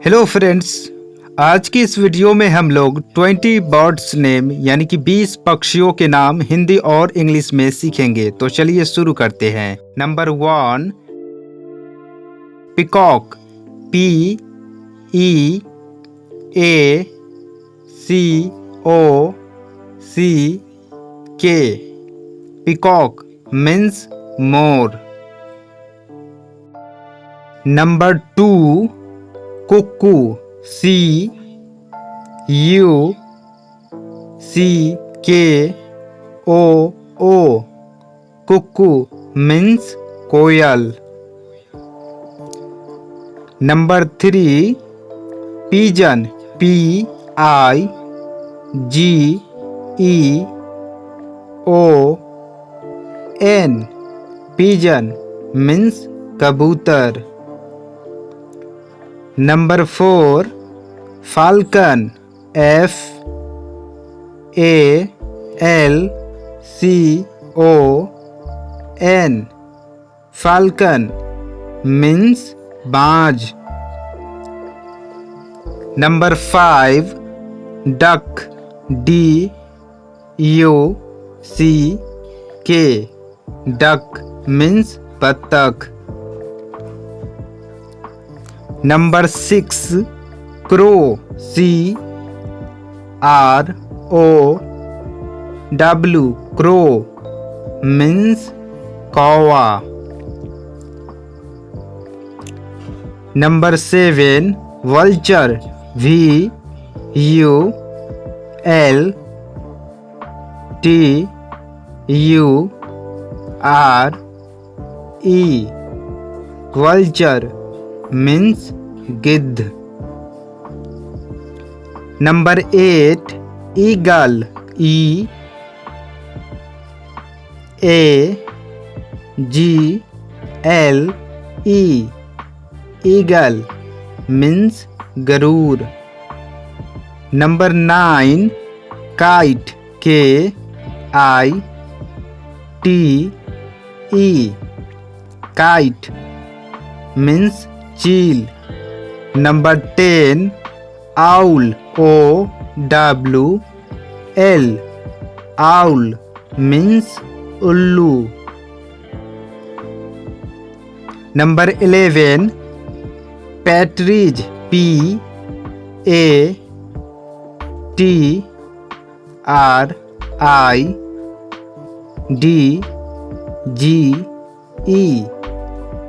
Hello friends, आज की इस वीडियो में हम लोग 20 बर्ड्स नेम यानी कि 20 पक्षियों के नाम हिंदी और इंग्लिश में सीखेंगे। तो चलिए शुरू करते हैं। Number 1 peacock, PEACOCK। Peacock means मोर। Number 2 cuckoo, CUCKOO। Cuckoo means कोयल। Number 3 pigeon, PIGEON। Pigeon means कबूतर। Number 4 falcon, FALCON। Falcon means बाज। Number 5 duck, DUCK। Duck means बत्तख। Number 6 crow, CROW। Crow means कौवा। Number 7 vulture, VULTURE। Vulture means गिद्ध। Number 8 eagle, EAGLE। Eagle means गरूर। Number 9 kite, KITE। Kite means चील। Number 10 owl, OWL। Owl means उल्लू। Number 11 partridge, PATRIDGE।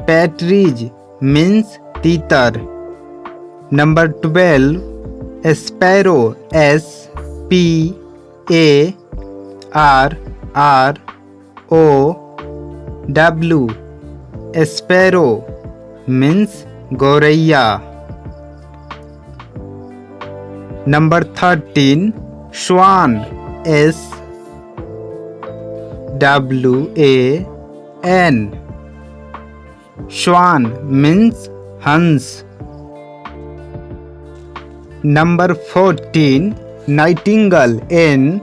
Partridge means तीतर। Number 12 sparrow, SPARROW। Sparrow means गौरैया। Number 13 swan, SWAN। Swan means हंस। Number 14 nightingale, NIGHTINGALE।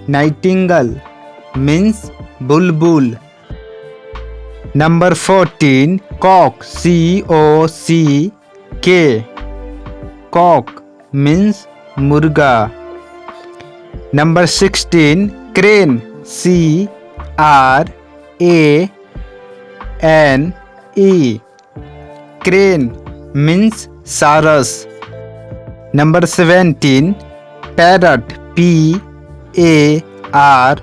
Nightingale means बुलबुल। Number 14 cock, COCK। Cock means मुर्गा। Number 16 crane, CRANE। Crane means सारस। Number 17 parrot, PARROT।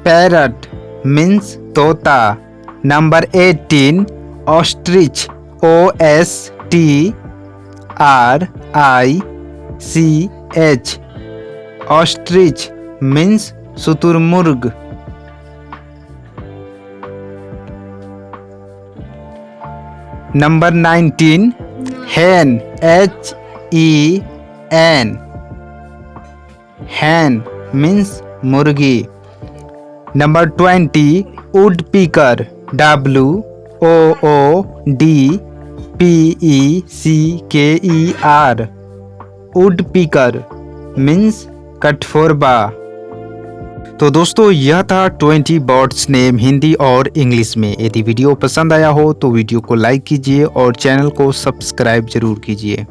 Parrot means तोता। Number 18 ostrich, OSTRICH। Ostrich means शुतुरमुर्ग। Number 19 hen, HEN। Hen means मुर्गी। Number 20 would पीकर, WOOD Peaker, woodpecker means कठफोरबा। तो दोस्तों यह था 20 बर्ड्स नेम हिंदी और इंग्लिश में। यदि वीडियो पसंद आया हो तो वीडियो को लाइक कीजिए और चैनल को सब्सक्राइब जरूर कीजिए।